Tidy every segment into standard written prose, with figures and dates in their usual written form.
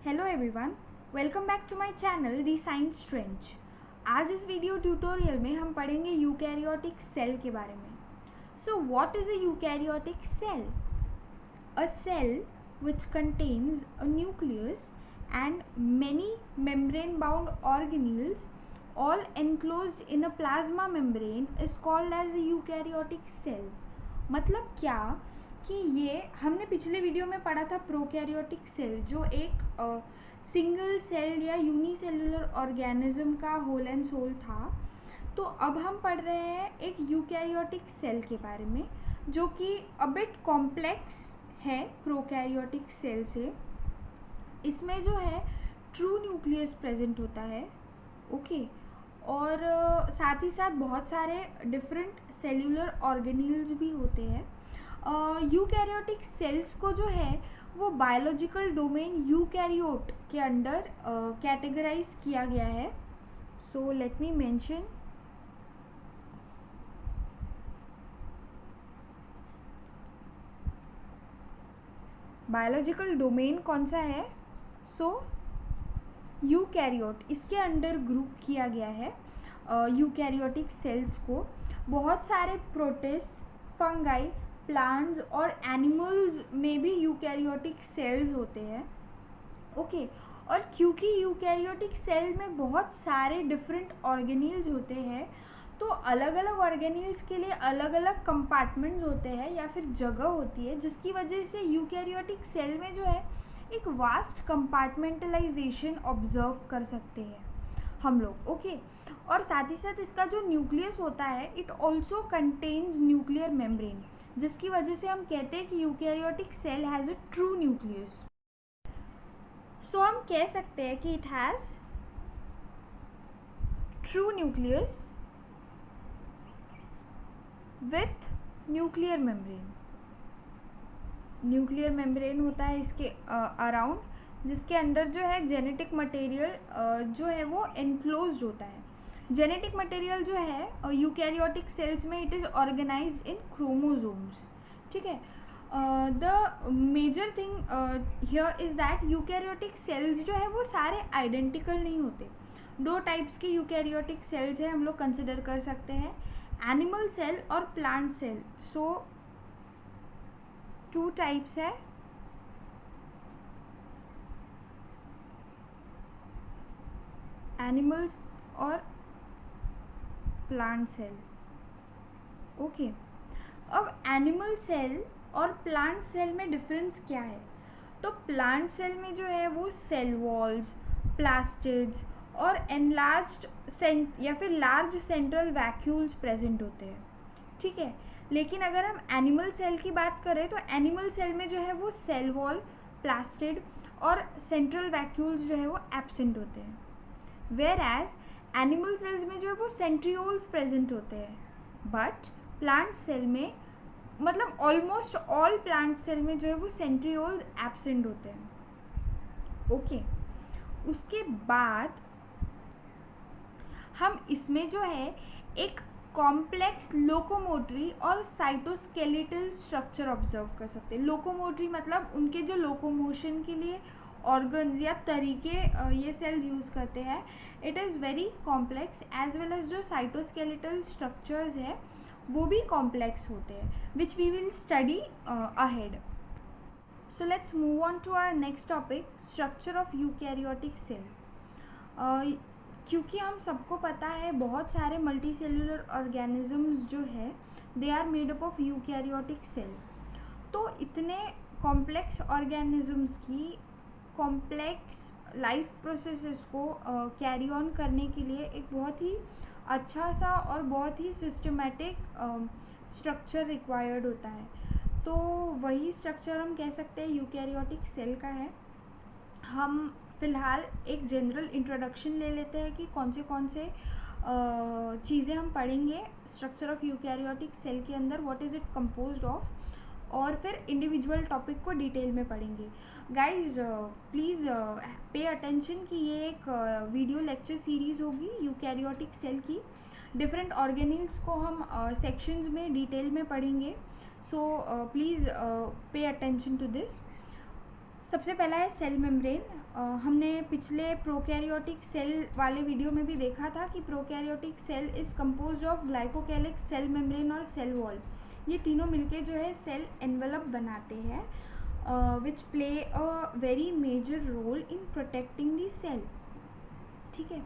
Hello everyone, welcome back to my channel the science trench. आज इस video tutorial में हम पढ़ेंगे यूकैरियोटिक सेल के बारे में। So what is a eukaryotic cell? A cell which contains a nucleus and many membrane bound organelles all enclosed in a plasma membrane is called as a eukaryotic cell। मतलब क्या कि ये हमने पिछले video में पढ़ा था प्रोकैरियोटिक सेल, जो एक सिंगल सेल या यूनिसेलुलर ऑर्गेनिज्म का होल एंड सोल था। तो अब हम पढ़ रहे हैं एक यूकैरियोटिक सेल के बारे में, जो कि अ बिट कॉम्प्लेक्स है प्रोकैरियोटिक सेल से। इसमें जो है ट्रू न्यूक्लियस प्रेजेंट होता है, ओके। और साथ ही साथ बहुत सारे डिफरेंट सेल्यूलर ऑर्गेनील्स भी होते हैं। यूकैरियोटिक सेल्स को जो है वो बायोलॉजिकल डोमेन यूकैरियोट के अंडर कैटेगराइज किया गया है। So let me mention biological domain कौन सा है। सो यूकैरियोट, इसके अंडर ग्रुप किया गया है यूकैरियोटिक सेल्स को। बहुत सारे प्रोटिस्ट, फंगाई, प्लांट्स और एनिमल्स में भी यूकैरियोटिक सेल्स होते हैं, ओके। और क्योंकि यूकैरियोटिक सेल में बहुत सारे डिफरेंट ऑर्गेनील्स होते हैं, तो अलग अलग ऑर्गेनील्स के लिए अलग अलग कंपार्टमेंट्स होते हैं या फिर जगह होती है, जिसकी वजह से यूकैरियोटिक सेल में जो है एक वास्ट कंपार्टमेंटलाइजेशन ऑब्जर्व कर सकते हैं हम लोग, ओके। और साथ ही साथ इसका जो न्यूक्लियस होता है, it also contains nuclear membrane, जिसकी वजह से हम कहते हैं कि eukaryotic cell has a true nucleus. So हम कह सकते हैं कि it has true nucleus with nuclear membrane. Nuclear membrane होता है इसके अराउंड, जिसके अंदर जो है जेनेटिक मटेरियल जो है वो एनक्लोज्ड होता है। जेनेटिक मटेरियल जो है यूकैरियोटिक सेल्स में it is organised in chromosomes, ठीक है। The major thing here is that eukaryotic cells जो है वो सारे आइडेंटिकल नहीं होते। दो टाइप्स के यूकैरियोटिक सेल्स हैं, हम लोग कंसिडर कर सकते हैं, एनिमल सेल और प्लांट सेल। सो टू टाइप्स है, एनिमल्स और प्लांट सेल, ओके। अब एनिमल सेल और प्लांट सेल में डिफरेंस क्या है? तो प्लांट सेल में जो है वो सेल वॉल्स, प्लास्टिड्स और एनलार्ज्ड या फिर लार्ज सेंट्रल वैक्यूल्स प्रेजेंट होते हैं, ठीक है। लेकिन अगर हम एनिमल सेल की बात करें तो एनिमल सेल में जो है वो सेल वॉल, प्लास्टिड और सेंट्रल वैक्यूल्स जो है वो एब्सेंट होते हैं। वेयर एज एनिमल सेल्स में जो है वो सेंट्रियोल्स प्रेजेंट होते हैं, बट प्लांट सेल में, मतलब ऑलमोस्ट ऑल प्लांट सेल में जो है वो सेंट्रियोल्स एब्सेंट होते हैं, ओके। उसके बाद हम इसमें जो है एक कॉम्प्लेक्स लोकोमोटरी और साइटोस्केलेटल स्ट्रक्चर ऑब्जर्व कर सकते हैं। लोकोमोटरी मतलब उनके जो लोकोमोशन के लिए ऑर्गन्स या तरीके ये सेल्स यूज़ करते हैं, it is very complex, as well as जो साइटोस्केलेटल स्ट्रक्चर्स है वो भी कॉम्प्लेक्स होते हैं, which we will study ahead. So let's move on to our next topic, structure of eukaryotic cell. क्योंकि हम सबको पता है बहुत सारे मल्टी सेल्यूलर ऑर्गेनिजम्स जो है they are made up of eukaryotic cell. तो इतने कॉम्प्लेक्स ऑर्गेनिजम्स की कॉम्प्लेक्स लाइफ प्रोसेसेस को कैरी ऑन करने के लिए एक बहुत ही अच्छा सा और बहुत ही सिस्टमेटिक स्ट्रक्चर रिक्वायर्ड होता है। तो वही स्ट्रक्चर हम कह सकते हैं यूकैरियोटिक सेल का है। हम फ़िलहाल एक जनरल इंट्रोडक्शन ले लेते हैं कि कौन से चीज़ें हम पढ़ेंगे स्ट्रक्चर ऑफ यूकैरियोटिक सेल के अंदर, what is it composed of, और फिर इंडिविजुअल टॉपिक को डिटेल में पढ़ेंगे। गाइज प्लीज़ पे अटेंशन कि ये एक वीडियो लेक्चर सीरीज़ होगी यूकैरियोटिक सेल की। डिफरेंट ऑर्गेनील्स को हम सेक्शंस में डिटेल में पढ़ेंगे, so please pay attention to this. सबसे पहला है सेल मेम्ब्रेन। हमने पिछले प्रोकैरियोटिक सेल वाले वीडियो में भी देखा था कि prokaryotic cell is composed of glycocalyx, cell membrane और सेल वॉल। ये तीनों मिलके जो है सेल एनवेलप बनाते हैं, which play a very major role in protecting the cell. ठीक है,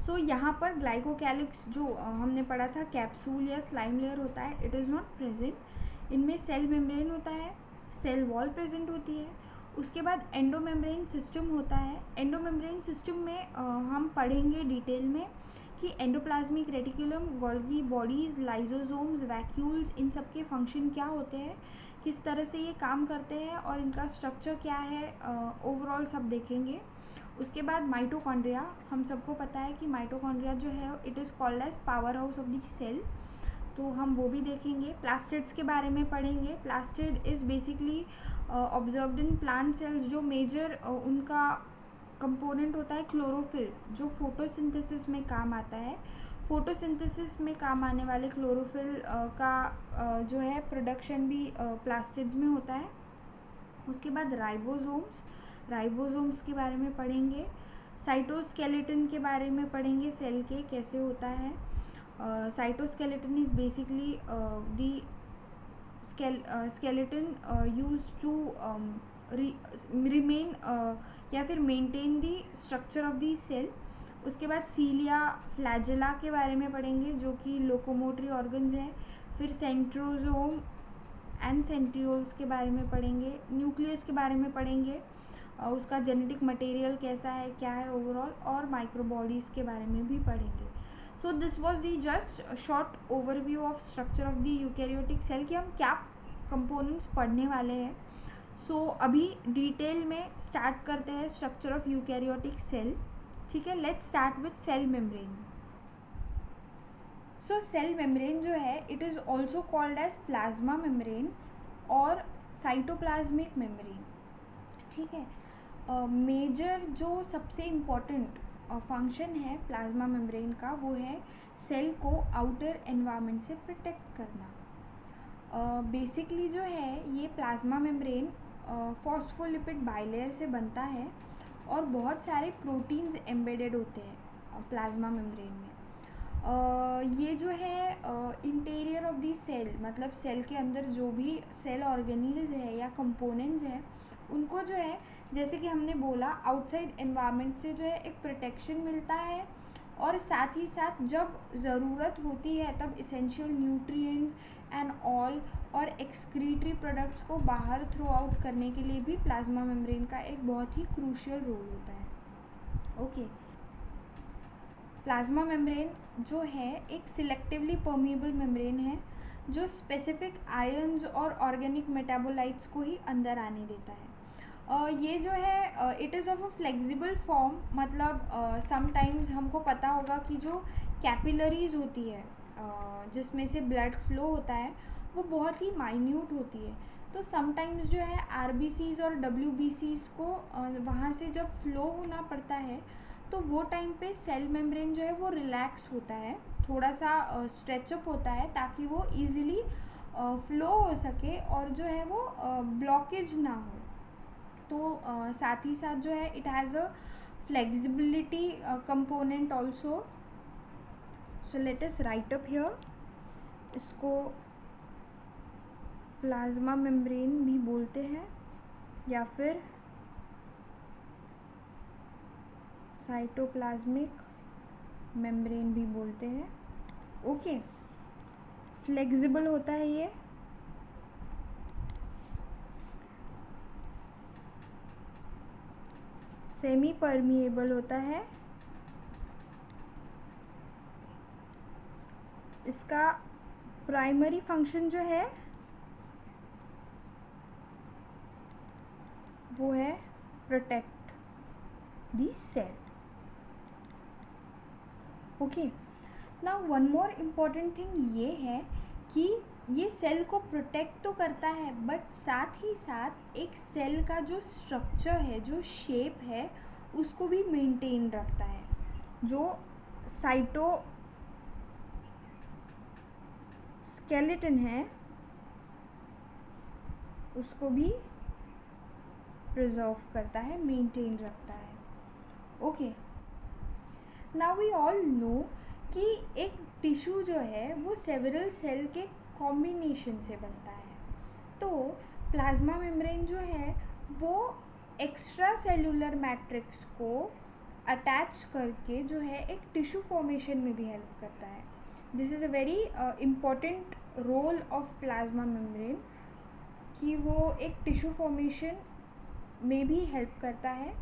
सो यहाँ पर ग्लाइकोकैलिक्स जो हमने पढ़ा था कैप्सूल या स्लाइम लेयर होता है, इट इज़ नॉट प्रेजेंट। इनमें सेल मेम्ब्रेन होता है, सेल वॉल प्रेजेंट होती है। उसके बाद एंडोमेम्ब्रेन सिस्टम होता है। एंडोमेम्ब्रेन सिस्टम में हम पढ़ेंगे डिटेल में कि endoplasmic reticulum, Golgi bodies, lysosomes, vacuoles, इन सब के फंक्शन क्या होते हैं, किस तरह से ये काम करते हैं और इनका स्ट्रक्चर क्या है, ओवरऑल सब देखेंगे। उसके बाद माइटोकॉन्ड्रिया, हम सबको पता है कि माइटोकॉन्ड्रिया जो है it is called as powerhouse of the cell, तो हम वो भी देखेंगे। प्लास्टिड्स के बारे में पढ़ेंगे। Plastid is basically observed in plant cells. जो मेजर उनका कंपोनेंट होता है क्लोरोफिल, जो फोटोसिंथेसिस में काम आता है। फोटोसिंथेसिस में काम आने वाले क्लोरोफिल का जो है प्रोडक्शन भी प्लास्टिड्स में होता है। उसके बाद राइबोसोम्स के बारे में पढ़ेंगे। साइटोस्केलेटन के बारे में पढ़ेंगे, सेल के कैसे होता है। Cytoskeleton is basically the skeleton used to remain या फिर maintain the structure of the cell. उसके बाद सीलिया, फ्लैजेला के बारे में पढ़ेंगे जो कि लोकोमोटरी ऑर्गन्स हैं। फिर सेंट्रोजोम एंड सेंट्रियोल्स के बारे में पढ़ेंगे। न्यूक्लियस के बारे में पढ़ेंगे, उसका जेनेटिक मटेरियल कैसा है, क्या है ओवरऑल, और माइक्रोबॉडीज़ के बारे में भी पढ़ेंगे। So this was the just short overview of structure of the eukaryotic cell कि हम क्या कंपोनेंट्स पढ़ने वाले हैं। सो अभी डिटेल में स्टार्ट करते हैं स्ट्रक्चर ऑफ यूकैरियोटिक सेल। ठीक है, let's start with cell membrane. So cell membrane जो है it is also called as plasma membrane और साइटोप्लाज्मिक मेम्ब्रेन। ठीक है, मेजर जो सबसे इम्पॉर्टेंट फंक्शन है प्लाज्मा मेम्ब्रेन का वो है सेल को आउटर एनवायरनमेंट से प्रोटेक्ट करना। बेसिकली जो है ये प्लाज्मा मेम्ब्रेन फॉस्फोलिपिड बाइलेयर से बनता है और बहुत सारे प्रोटीन्स एम्बेडेड होते हैं प्लाज्मा मेम्ब्रेन में। ये जो है इंटीरियर ऑफ दी सेल, मतलब सेल के अंदर जो भी सेल ऑर्गेनील्स है या कंपोनेंट्स हैं उनको जो है, जैसे कि हमने बोला, आउटसाइड एनवायरनमेंट से जो है एक प्रोटेक्शन मिलता है और साथ ही साथ जब ज़रूरत होती है तब इसेंशियल न्यूट्रिएंट्स एंड ऑल और एक्सक्रीटरी प्रोडक्ट्स को बाहर थ्रो आउट करने के लिए भी प्लाज्मा मेम्ब्रेन का एक बहुत ही क्रूशियल रोल होता है। ओके, प्लाज्मा मेम्ब्रेन जो है एक सिलेक्टिवली परमिएबल मेम्ब्रेन है जो स्पेसिफिक आयन्स और ऑर्गेनिक मेटाबोलाइट्स को ही अंदर आने देता है। ये जो है it is of a flexible form, मतलब समटाइम्स हमको पता होगा कि जो कैपिलरीज होती है जिसमें से ब्लड फ्लो होता है वो बहुत ही माइन्यूट होती है, तो समटाइम्स जो है आरबीसीज और डब्ल्यूबीसीज को वहाँ से जब फ्लो होना पड़ता है तो वो टाइम पे सेल मेम्ब्रेन जो है वो रिलैक्स होता है, थोड़ा सा स्ट्रेचअप होता है ताकि वो इजीली फ्लो हो सके और जो है वो ब्लॉकेज ना हो। तो साथ ही साथ जो है it has a flexibility component also. So let us right up here, इसको प्लाज्मा मेम्ब्रेन भी बोलते हैं या फिर साइटोप्लाज्मिक मेम्ब्रेन भी बोलते हैं। ओके, फ्लेक्सिबल होता है ये, सेमी परमिएबल होता है, इसका प्राइमरी फंक्शन जो है वो है protect the cell. Okay, now one more important thing ये है कि ये सेल को प्रोटेक्ट तो करता है बट साथ ही साथ एक सेल का जो स्ट्रक्चर है, जो शेप है, उसको भी मेंटेन रखता है। जो साइटोस्केलेटन है उसको भी प्रिजर्व करता है, मेंटेन रखता है। Okay, now we all know कि एक टिश्यू जो है वो सेवरल सेल के कॉम्बिनेशन से बनता है। तो प्लाज्मा मेम्ब्रेन जो है वो एक्स्ट्रा सेलुलर मैट्रिक्स को अटैच करके जो है एक टिश्यू फॉर्मेशन में भी हेल्प करता है। This is a very important role of plasma membrane कि वो एक टिश्यू फॉर्मेशन में भी हेल्प करता है,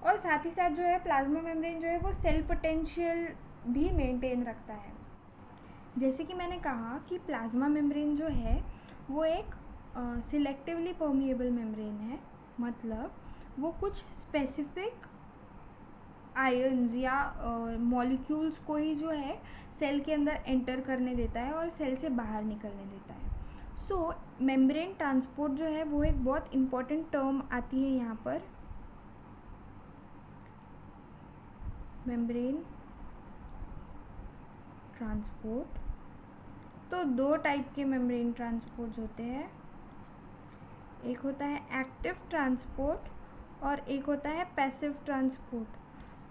और साथ ही साथ जो है प्लाज्मा मेम्ब्रेन जो है वो सेल पोटेंशियल भी मेंटेन रखता है। जैसे कि मैंने कहा कि प्लाज्मा मेम्ब्रेन जो है वो एक सिलेक्टिवली परमिएबल मेम्ब्रेन है, मतलब वो कुछ स्पेसिफिक आयन्स या मॉलिक्यूल्स को ही जो है सेल के अंदर एंटर करने देता है और सेल से बाहर निकलने देता है। सो मेम्ब्रेन ट्रांसपोर्ट जो है वो एक बहुत इम्पॉर्टेंट टर्म आती है यहाँ पर, मेम्ब्रेन ट्रांसपोर्ट। तो दो टाइप के मेम्ब्रेन ट्रांसपोर्ट्स होते हैं, एक होता है एक्टिव ट्रांसपोर्ट और एक होता है पैसिव ट्रांसपोर्ट।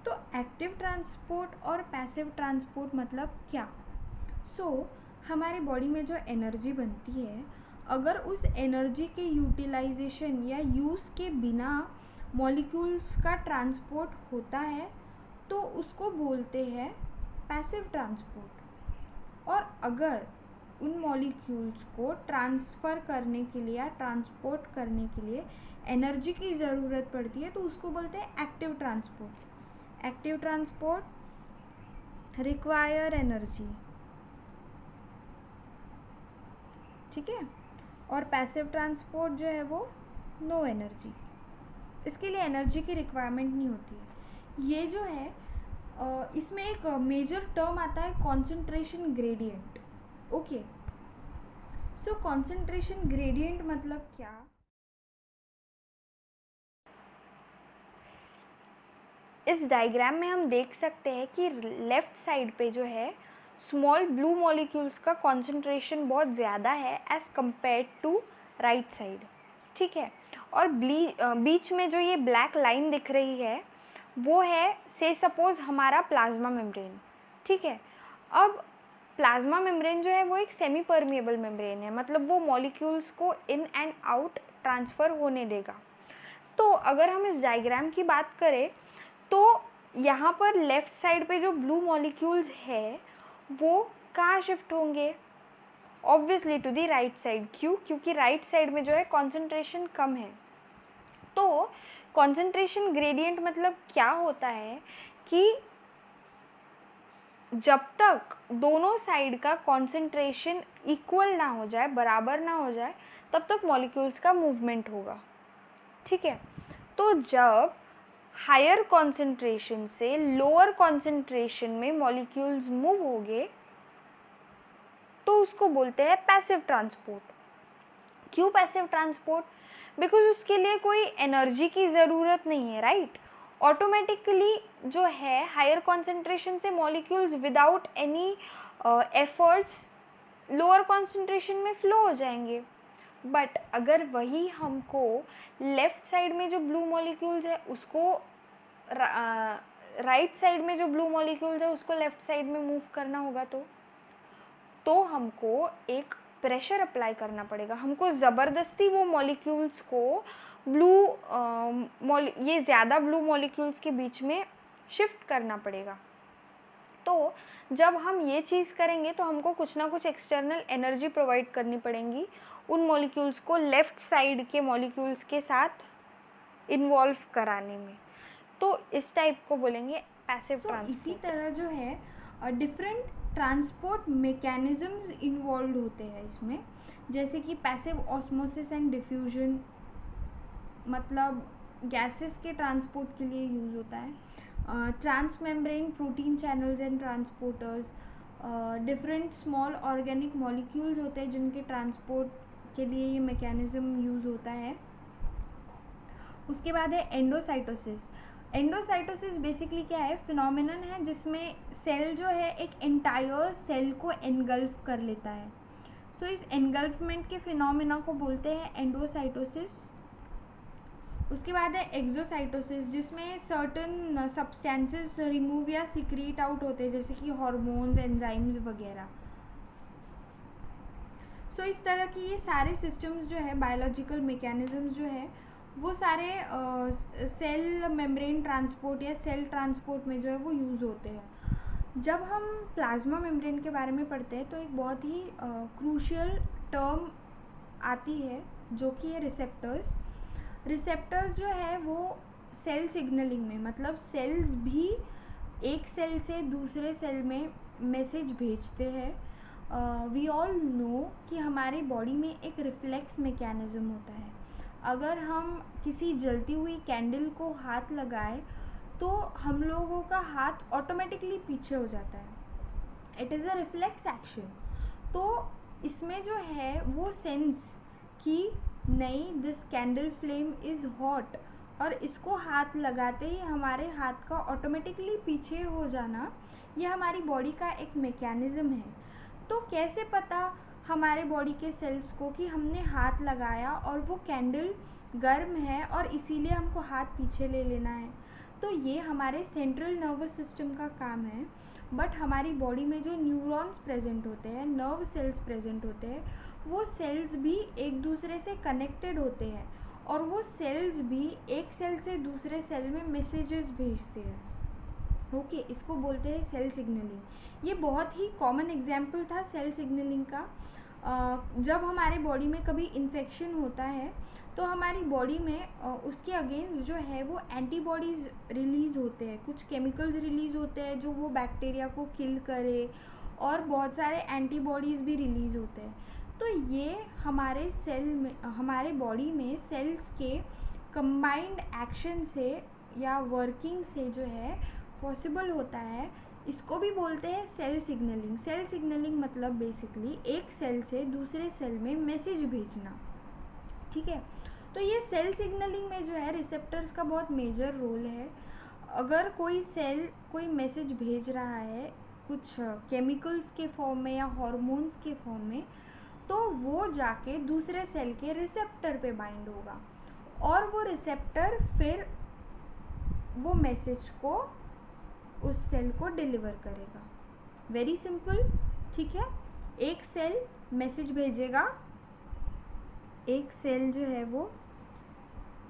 तो एक्टिव ट्रांसपोर्ट और पैसिव ट्रांसपोर्ट मतलब क्या? हमारी बॉडी में जो एनर्जी बनती है, अगर उस एनर्जी के यूटिलाइजेशन या यूज़ के बिना मॉलिक्यूल्स का ट्रांसपोर्ट होता है तो उसको बोलते हैं पैसिव ट्रांसपोर्ट। और अगर उन मॉलिक्यूल्स को ट्रांसफ़र करने के लिए या ट्रांसपोर्ट करने के लिए एनर्जी की ज़रूरत पड़ती है तो उसको बोलते हैं active transport. Active transport require energy, ठीक है, और पैसिव ट्रांसपोर्ट जो है वो नो एनर्जी, इसके लिए एनर्जी की रिक्वायरमेंट नहीं होती है। ये जो है इसमें एक मेजर टर्म आता है कॉन्सेंट्रेशन ग्रेडियंट। ओके, सो कॉन्सेंट्रेशन ग्रेडियंट मतलब क्या? इस डायग्राम में हम देख सकते हैं कि लेफ़्ट साइड पे जो है स्मॉल ब्लू मॉलिक्यूल्स का कॉन्सेंट्रेशन बहुत ज़्यादा है as compare to right side, ठीक है। और बीच में जो ये ब्लैक लाइन दिख रही है वो है से सपोज़ हमारा प्लाज्मा मेम्ब्रेन, ठीक है। अब प्लाज्मा मेम्ब्रेन जो है वो एक सेमी परमिएबल मेम्ब्रेन है, मतलब वो मॉलिक्यूल्स को इन एंड आउट ट्रांसफ़र होने देगा। तो अगर हम इस डायग्राम की बात करें तो यहाँ पर लेफ़्ट साइड पे जो ब्लू मॉलिक्यूल्स है वो कहाँ शिफ्ट होंगे? Obviously to the right side. क्यों? क्योंकि राइट साइड में जो है कॉन्सेंट्रेशन कम है। तो कॉन्सेंट्रेशन ग्रेडियंट मतलब क्या होता है कि जब तक दोनों साइड का कॉन्सेंट्रेशन इक्वल ना हो जाए, बराबर ना हो जाए, तब तक मॉलिक्यूल्स का मूवमेंट होगा, ठीक है। तो जब हायर कॉन्सेंट्रेशन से लोअर कॉन्सेंट्रेशन में मॉलिक्यूल्स मूव होंगे तो उसको बोलते हैं पैसिव ट्रांसपोर्ट। क्यों पैसिव ट्रांसपोर्ट? बिकॉज उसके लिए कोई एनर्जी की ज़रूरत नहीं है, राइट। ऑटोमेटिकली जो है हायर कॉन्सेंट्रेशन से molecules without any efforts lower concentration में फ्लो हो जाएंगे। बट अगर वही हमको लेफ़्ट साइड में जो ब्लू मॉलिक्यूल्स है उसको राइट साइड में जो ब्लू मॉलिक्यूल्स है उसको लेफ़्ट साइड में मूव करना होगा तो हमको एक प्रेशर अप्लाई करना पड़ेगा। हमको ज़बरदस्ती वो मॉलिक्यूल्स को ये ज़्यादा ब्लू मॉलिक्यूल्स के बीच में शिफ्ट करना पड़ेगा। तो जब हम ये चीज़ करेंगे तो हमको कुछ ना कुछ एक्सटर्नल एनर्जी प्रोवाइड करनी पड़ेगी उन मॉलिक्यूल्स को लेफ़्ट साइड के मॉलिक्यूल्स के साथ इन्वॉल्व कराने में। तो इस टाइप को बोलेंगे पैसिव ट्रांसपोर्ट। इसी तरह जो है डिफरेंट ट्रांसपोर्ट मैकेनिज़म्स इन्वॉल्व होते हैं इसमें, जैसे कि पैसिव ऑस्मोसिस एंड डिफ्यूजन, मतलब गैसेस के ट्रांसपोर्ट के लिए यूज़ होता है। Transmembrane protein channels and transporters, different small organic molecules होते हैं जिनके ट्रांसपोर्ट के लिए ये मैकेनिज़्म यूज़ होता है। उसके बाद है एंडोसाइटोसिस। एंडोसाइटोसिस बेसिकली क्या है? फिनोमिनन है जिसमें सेल जो है एक एंटायर सेल को एनगल्फ कर लेता है। सो इस एनगल्फमेंट के फिनोमिना को बोलते हैं एंडोसाइटोसिस। उसके बाद है एक्सोसाइटोसिस, जिसमें सर्टन सब्सटेंसेस रिमूव या सिक्रीट आउट होते हैं, जैसे कि हार्मोन्स, एंजाइम्स वगैरह। सो इस तरह की ये सारे सिस्टम्स जो है, बायोलॉजिकल मैकेनिज्म्स जो है, वो सारे सेल मेम्ब्रेन ट्रांसपोर्ट या सेल ट्रांसपोर्ट में जो है वो यूज़ होते हैं। जब हम प्लाज्मा मेम्ब्रेन के बारे में पढ़ते हैं तो एक बहुत ही क्रूशियल टर्म आती है, जो कि है रिसेप्टर्स। रिसेप्टर्स जो है वो सेल सिग्नलिंग में, मतलब सेल्स भी एक सेल से दूसरे सेल में मैसेज भेजते हैं। वी ऑल नो कि हमारी बॉडी में एक रिफ्लेक्स मैकेनिज़्म होता है। अगर हम किसी जलती हुई कैंडल को हाथ लगाएं तो हम लोगों का हाथ ऑटोमेटिकली पीछे हो जाता है। It is a reflex action. तो इसमें जो है वो सेंस कि नहीं, this candle flame is hot, और इसको हाथ लगाते ही हमारे हाथ का ऑटोमेटिकली पीछे हो जाना, ये हमारी बॉडी का एक मैकेनिज़्म है। तो कैसे पता हमारे बॉडी के सेल्स को कि हमने हाथ लगाया और वो कैंडल गर्म है और इसीलिए हमको हाथ पीछे ले लेना है? तो ये हमारे सेंट्रल नर्वस सिस्टम का काम है। बट हमारी बॉडी में जो न्यूरॉन्स प्रेजेंट होते हैं, नर्व सेल्स प्रेजेंट होते हैं, वो सेल्स भी एक दूसरे से कनेक्टेड होते हैं, और वो सेल्स भी एक सेल से दूसरे सेल में मैसेजेस भेजते हैं। ओके, इसको बोलते हैं सेल सिग्नलिंग। ये बहुत ही कॉमन एग्जाम्पल था सेल सिग्नलिंग का। जब हमारे बॉडी में कभी इन्फेक्शन होता है तो हमारी बॉडी में उसके अगेंस्ट जो है वो एंटीबॉडीज़ रिलीज़ होते हैं, कुछ केमिकल्स रिलीज़ होते हैं जो वो बैक्टीरिया को किल करे, और बहुत सारे एंटीबॉडीज़ भी रिलीज़ होते हैं। तो ये हमारे सेल में, हमारे बॉडी में सेल्स के कंबाइंड एक्शन से या वर्किंग से जो है पॉसिबल होता है। इसको भी बोलते हैं सेल सिग्नलिंग। सेल सिग्नलिंग मतलब बेसिकली एक सेल से दूसरे सेल में मैसेज भेजना। ठीक है, तो ये सेल सिग्नलिंग में जो है रिसेप्टर्स का बहुत मेजर रोल है। अगर कोई सेल कोई मैसेज भेज रहा है कुछ केमिकल्स के फॉर्म में या हार्मोन्स के फॉर्म में, तो वो जाके दूसरे सेल के रिसेप्टर पे बाइंड होगा, और वो रिसेप्टर फिर वो मैसेज को उस सेल को डिलीवर करेगा। Very simple. ठीक है, एक सेल मैसेज भेजेगा, एक सेल जो है वो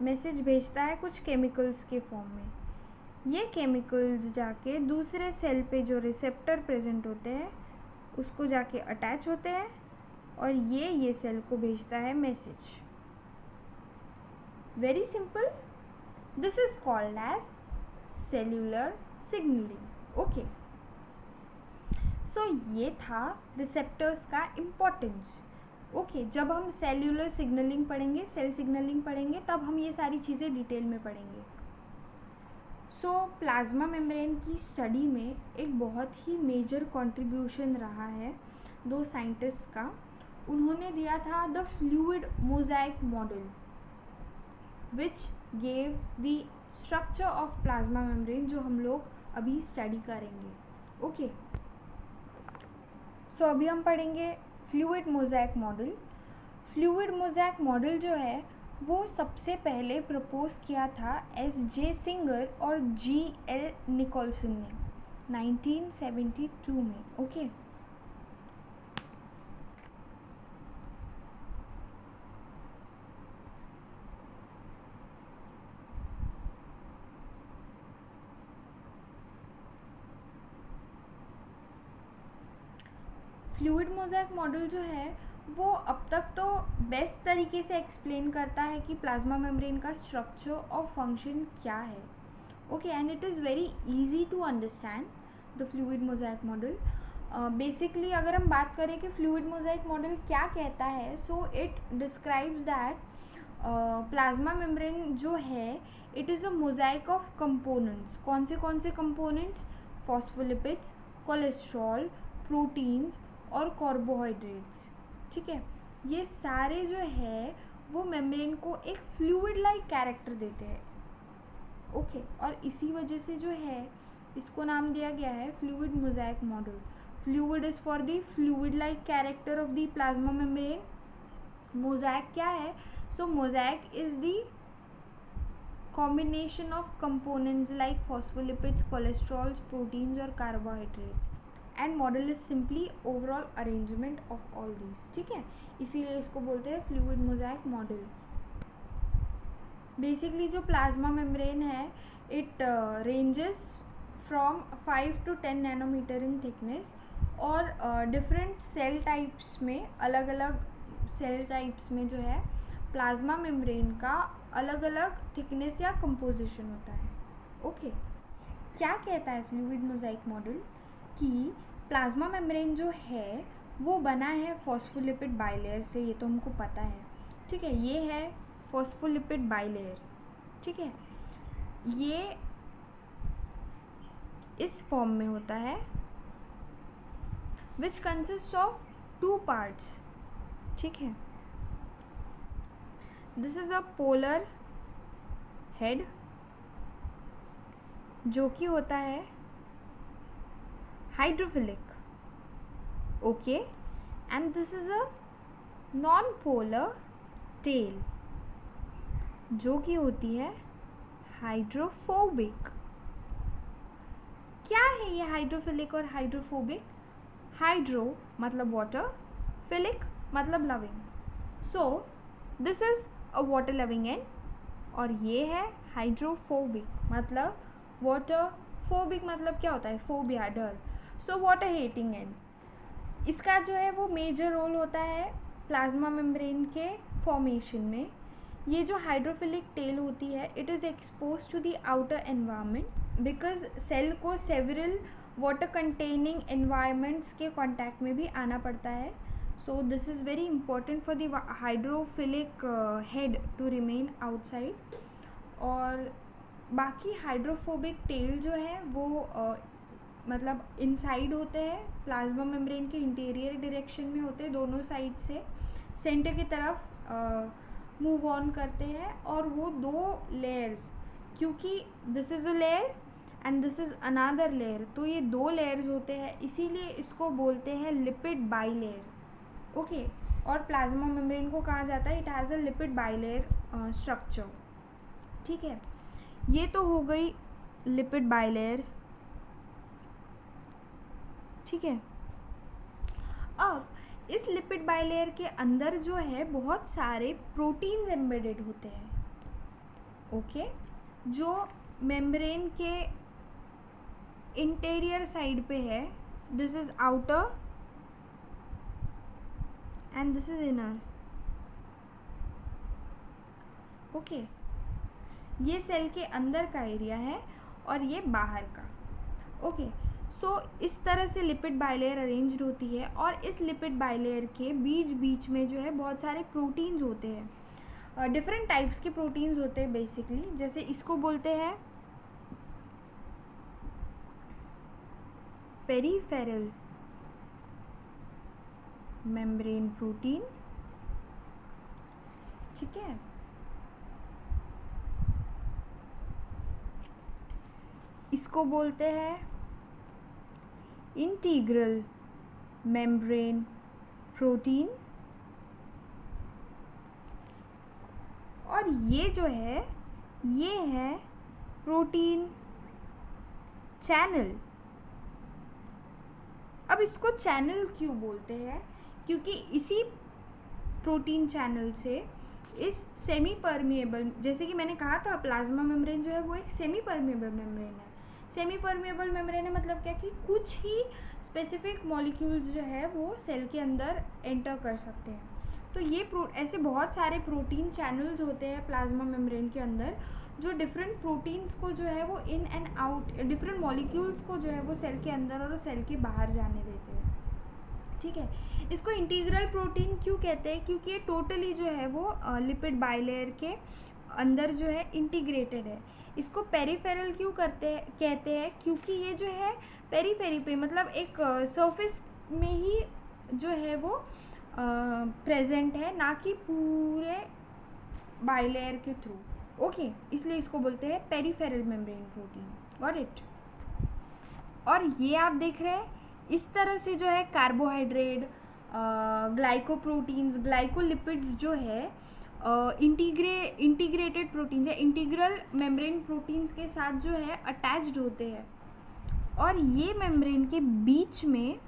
मैसेज भेजता है कुछ केमिकल्स के फॉर्म में। ये केमिकल्स जाके दूसरे सेल पे जो रिसेप्टर प्रेजेंट होते हैं उसको जाके अटैच होते हैं, और ये सेल को भेजता है message. Very simple. This is called as cellular signalling. Okay, so ये था रिसेप्टर्स का इम्पोर्टेंस। ओके, जब हम सेल्यूलर सिग्नलिंग पढ़ेंगे, सेल सिग्नलिंग पढ़ेंगे, तब हम ये सारी चीज़ें डिटेल में पढ़ेंगे। सो प्लाज्मा मेम्ब्रेन की स्टडी में एक बहुत ही मेजर कंट्रीब्यूशन रहा है दो साइंटिस्ट का। उन्होंने दिया था the fluid mosaic model which gave the structure of plasma membrane, जो हम लोग अभी स्टडी करेंगे। ओके, सो अभी हम पढ़ेंगे fluid mosaic model. Fluid mosaic model जो है वो सबसे पहले प्रपोज किया था एस.जे. सिंगर और जी.एल. निकोलसन ने 1972 में। ओके, फ्लूइड मोज़ाइक मॉडल जो है वो अब तक तो बेस्ट तरीके से एक्सप्लेन करता है कि प्लाज्मा मेम्ब्रेन का स्ट्रक्चर और फंक्शन क्या है। Okay, and it is very easy to understand the fluid mosaic model. Basically अगर हम बात करें कि फ्लूइड मोज़ाइक मॉडल क्या कहता है, so it describes that plasma membrane जो है it is a mosaic of components. कौन से कंपोनेंट्स? फॉस्फोलिपिड्स, कोलेस्ट्रॉल, प्रोटीन्स और कार्बोहाइड्रेट्स। ठीक है, ये सारे जो है वो मेम्ब्रेन को एक फ्लूइड लाइक कैरेक्टर देते हैं। ओके, और इसी वजह से जो है इसको नाम दिया गया है fluid mosaic model. Fluid is for the fluid like character of the plasma membrane. Mosaic क्या है? So mosaic is the combination of components like phospholipids, cholesterols, proteins और carbohydrates. And model is simply overall arrangement of all these. ठीक है, इसीलिए इसको बोलते हैं fluid mosaic model. Basically जो प्लाज्मा मेम्ब्रेन है, it ranges from 5 to 10 nanometre in thickness और different cell types में, अलग अलग सेल टाइप्स में जो है प्लाज्मा मेम्ब्रेन का अलग अलग थिकनेस या कंपोजिशन होता है. ओके, क्या कहता है फ्लूइड मोज़ाइक मॉडल कि प्लाज्मा मेम्ब्रेन जो है वो बना है फॉस्फोलिपिड बाइलेयर से. ये तो हमको पता है. ठीक है, ये है फॉस्फोलिपिड बाइलेयर. ठीक है, ये इस फॉर्म में होता है विच कंसिस्ट ऑफ 2 पार्ट्स. ठीक है, this is a polar head जो कि होता है hydrophilic. Okay, and this is a non polar tail जो कि होती है हाइड्रोफोबिक. क्या है ये हाइड्रोफिलिक और हाइड्रोफोबिक? हाइड्रो मतलब वाटर, फिलिक मतलब loving. So this is a water loving and और ये है हाइड्रोफोबिक मतलब वाटर, फोबिक मतलब क्या होता है? फोबिया, डर. So water hating and. इसका जो है वो मेजर रोल होता है प्लाज्मा मेम्ब्रेन के फॉर्मेशन में. ये जो हाइड्रोफिलिक टेल होती है, it is expose to the outer environment because cell को सेवरल वाटर कंटेनिंग एनवायरनमेंट्स के कांटेक्ट में भी आना पड़ता है. So this is very important for the hydrophilic head to remain outside. और बाकी हाइड्रोफोबिक टेल जो है वो मतलब इनसाइड होते हैं, प्लाज्मा मेम्ब्रेन के इंटीरियर डायरेक्शन में होते हैं, दोनों साइड से सेंटर की तरफ मूव ऑन करते हैं. और वो 2 लेयर्स, क्योंकि this is a layer and this is another layer, तो ये 2 लेयर्स होते हैं, इसीलिए इसको बोलते हैं लिपिड बाइलेयर. ओके, और प्लाज्मा मेम्ब्रेन को कहा जाता है it has a lipid bilayer structure. ठीक है, ये तो हो गई लिपिड बाइलेयर. ठीक है, अब इस लिपिड बाइलेयर के अंदर जो है बहुत सारे प्रोटीन्स एम्बेडेड होते हैं. ओके, जो मेम्ब्रेन के इंटीरियर साइड पे है. This is outer and this is inner. Okay, ये सेल के अंदर का एरिया है और ये बाहर का. ओके, सो इस तरह से लिपिड बाइलेयर अरेंज्ड होती है और इस लिपिड बाइलेयर के बीच में जो है बहुत सारे प्रोटीन्स होते हैं. डिफरेंट टाइप्स के प्रोटीन्स होते हैं बेसिकली. जैसे इसको बोलते हैं पेरीफेरल मेम्ब्रेन प्रोटीन. ठीक है, इसको बोलते हैं इंटीग्रल मेम्ब्रेन प्रोटीन. और ये जो है ये है प्रोटीन चैनल. अब इसको चैनल क्यों बोलते हैं? क्योंकि इसी प्रोटीन चैनल से इस सेमी परमिएबल, जैसे कि मैंने कहा था प्लाज्मा मेम्ब्रेन जो है वो एक सेमी परमिएबल मेम्ब्रेन है. सेमी परमिएबल मेम्ब्रेन है मतलब क्या कि कुछ ही स्पेसिफिक मॉलिक्यूल्स जो है वो सेल के अंदर एंटर कर सकते हैं. तो ये ऐसे बहुत सारे प्रोटीन चैनल्स होते हैं प्लाज्मा मेम्ब्रेन के अंदर जो डिफरेंट प्रोटीन्स को जो है वो in and out, different molecules को जो है वो सेल के अंदर और सेल के बाहर जाने देते हैं. ठीक है, इसको इंटीग्रल प्रोटीन क्यों कहते हैं? क्योंकि ये टोटली जो है वो लिपिड बाइलेयर के अंदर जो है इंटीग्रेटेड है. इसको पेरीफेरल क्यों कहते हैं? क्योंकि ये जो है पेरीफेरी पे मतलब एक सरफेस में ही जो है वो प्रेजेंट है, ना कि पूरे बाइलेयर के थ्रू. ओके, इसलिए इसको बोलते हैं peripheral membrane protein. Got it? और ये आप देख रहे हैं इस तरह से जो है कार्बोहाइड्रेट, ग्लाइकोप्रोटीन्स, ग्लाइकोलिपिड्स जो है इंटीग्रेटेड प्रोटीन्स या इंटीग्रल मेम्ब्रेन प्रोटीन्स के साथ जो है अटैच्ड होते हैं, और ये मेम्ब्रेन के बीच में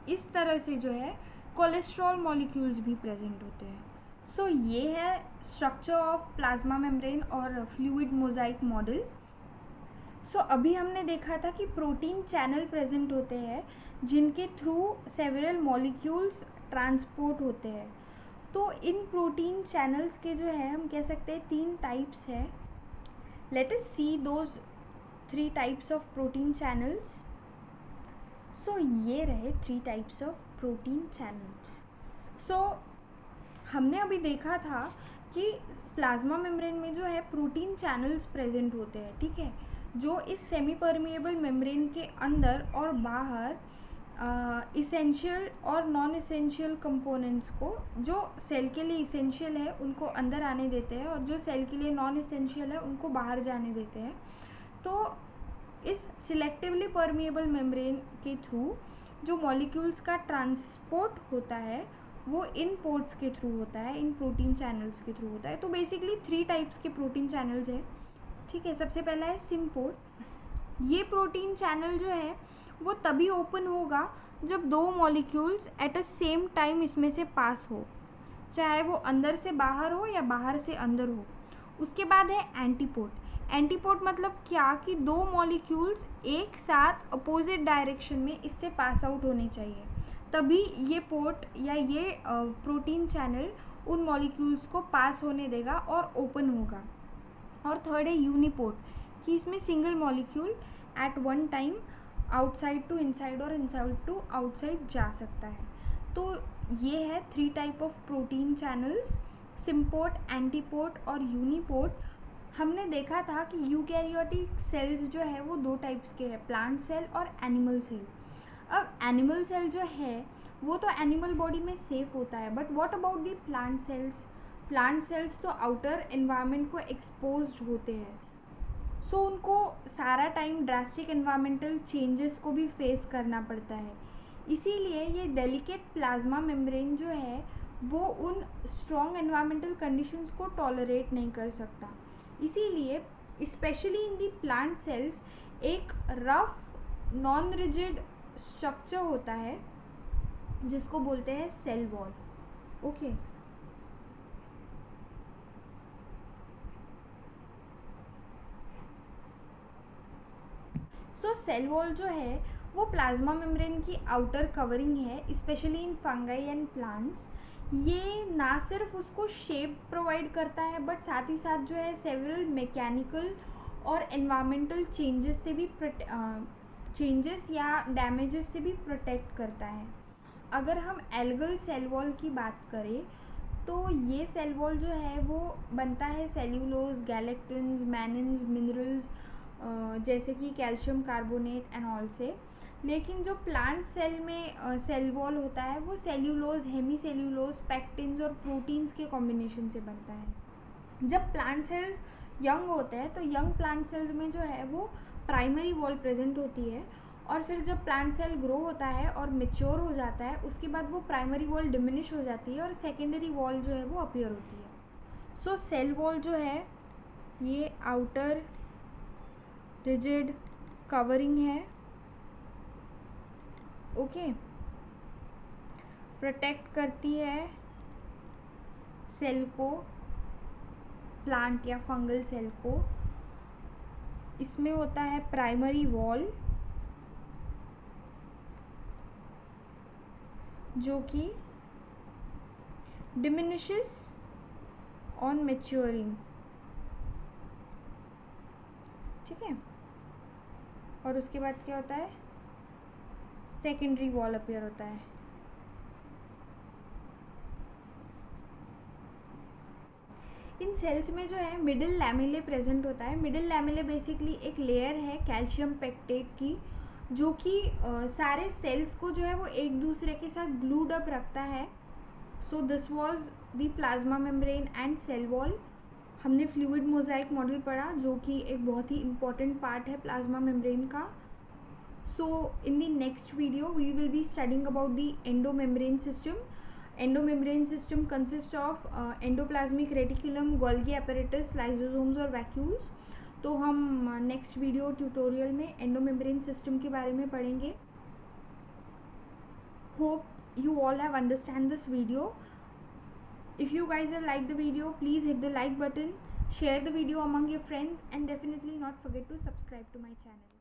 इस तरह से जो है कोलेस्ट्रॉल मॉलिक्यूल्स भी प्रेजेंट होते हैं। सो ये है स्ट्रक्चर ऑफ प्लाज्मा मेम्ब्रेन और फ्लूइड मोजाइक मॉडल। सो अभी हमने देखा था कि प्रोटीन चैनल प्रेजेंट होते हैं जिनके थ्रू सेवरल मॉलिक्यूल्स ट्रांसपोर्ट होते हैं। तो इन प्रोटीन चैनल्स के जो है हम कह सकते हैं 3 टाइप्स है। Let us see those 3 types of protein channels. So ये रहे 3 types of protein channels. So हमने अभी देखा था कि प्लाज्मा मेम्ब्रेन में जो है प्रोटीन चैनल्स प्रेजेंट होते हैं, ठीक है, जो इस सेमी परमिएबल मेम्ब्रेन के अंदर और बाहर इसेंशियल और नॉन इसेंशियल कंपोनेंट्स को, जो सेल के लिए इसेंशियल है उनको अंदर आने देते हैं और जो सेल के लिए नॉन इसेंशियल है उनको बाहर जाने देते हैं। तो इस सिलेक्टिवली परमिएबल मेम्ब्रेन के थ्रू जो मॉलिक्यूल्स का ट्रांसपोर्ट होता है वो इन पोर्ट्स के थ्रू होता है, इन प्रोटीन चैनल्स के थ्रू होता है। तो बेसिकली 3 टाइप्स के प्रोटीन चैनल्स हैं, ठीक है। सबसे पहला है सिम्पोर्ट। ये प्रोटीन चैनल जो है वो तभी ओपन होगा जब 2 molecules at a same time इसमें से पास हो, चाहे वो अंदर से बाहर हो या बाहर से अंदर हो। उसके बाद है एंटीपोर्ट। एंटीपोर्ट मतलब क्या कि 2 मॉलिक्यूल्स एक साथ अपोजिट डायरेक्शन में इससे पास आउट होने चाहिए, तभी ये पोर्ट या ये प्रोटीन चैनल उन मॉलिक्यूल्स को पास होने देगा और ओपन होगा। और थर्ड है यूनिपोर्ट, कि इसमें single molecule at one time outside to inside और इनसाइड टू आउटसाइड जा सकता है। तो ये है 3 type of protein channels, symport, antiport और यूनिपोर्ट। हमने देखा था कि यूकैरियोटिक सेल्स जो है वो 2 टाइप्स के हैं, प्लांट सेल और एनिमल सेल। अब एनिमल सेल जो है वो तो एनिमल बॉडी में सेफ होता है, but what about the plant cells? Plant cells तो आउटर एनवायरनमेंट को एक्सपोज्ड होते हैं, सो उनको सारा टाइम ड्रास्टिक एनवायरमेंटल चेंजेस को भी फेस करना पड़ता है। इसीलिए ये डेलिकेट प्लाज्मा मेम्ब्रेन जो है वो उन स्ट्रॉन्ग एनवायरमेंटल कंडीशंस को टॉलरेट नहीं कर सकता। इसीलिए specially in the plant cells एक रफ नॉन रिजिड स्ट्रक्चर होता है जिसको बोलते हैं सेल वॉल। ओके, सो सेल वॉल जो है वो प्लाज्मा मेम्ब्रेन की आउटर कवरिंग है, specially in fungi and plants. ये ना सिर्फ उसको शेप प्रोवाइड करता है बट साथ ही साथ जो है सेवरल मैकेनिकल और एनवायरमेंटल चेंजेस से भी चेंजेस या डैमेजेस से भी प्रोटेक्ट करता है। अगर हम एल्गल सेल वॉल की बात करें तो ये सेल वॉल जो है वो बनता है सेल्यूलोज, गैलेक्टिन्स, मैनिन्स, मिनरल्स जैसे कि कैल्शियम कार्बोनेट एंड ऑल से। लेकिन जो प्लांट सेल में सेल वॉल होता है वो सेल्यूलोज, हेमी सेल्यूलोज, पैक्टिन्स और प्रोटीन्स के कॉम्बिनेशन से बनता है। जब प्लांट सेल्स यंग होते हैं तो यंग प्लांट सेल्स में जो है वो प्राइमरी वॉल प्रेजेंट होती है, और फिर जब प्लांट सेल ग्रो होता है और मैच्योर हो जाता है उसके बाद वो प्राइमरी वॉल डिमिनिश हो जाती है और सेकेंडरी वॉल जो है वो अपीयर होती है। सो सेल वॉल जो है ये आउटर रिजिड कवरिंग है, ओके, प्रोटेक्ट करती है सेल को, प्लांट या फंगल सेल को। इसमें होता है प्राइमरी वॉल जो कि डिमिनिशेस ऑन मैच्योरिंग, ठीक है। और उसके बाद क्या होता है, सेकेंडरी वॉल अपीयर होता है। इन सेल्स में जो है मिडिल लैमेले प्रेजेंट होता है। मिडिल लैमेले बेसिकली एक लेयर है कैल्शियम पेक्टेट की जो कि सारे सेल्स को जो है वो एक दूसरे के साथ ग्लूड अप रखता है। So this was the plasma membrane and cell wall. हमने फ्लूइड मोजाइक मॉडल पढ़ा जो कि एक बहुत ही इम्पॉर्टेंट पार्ट है प्लाज्मा मेम्ब्रेन का। So in the next video we will be studying about the endo membrane system endomembrane system consist of endoplasmic reticulum, Golgi apparatus, lysosomes और वैक्यूल्स। तो हम नेक्स्ट वीडियो ट्यूटोरियल में endomembrane system के बारे में पढ़ेंगे। Hope you all have understand this video. If you guys have liked the video, please hit the like button, share the video among your friends, and definitely not forget to subscribe to my channel.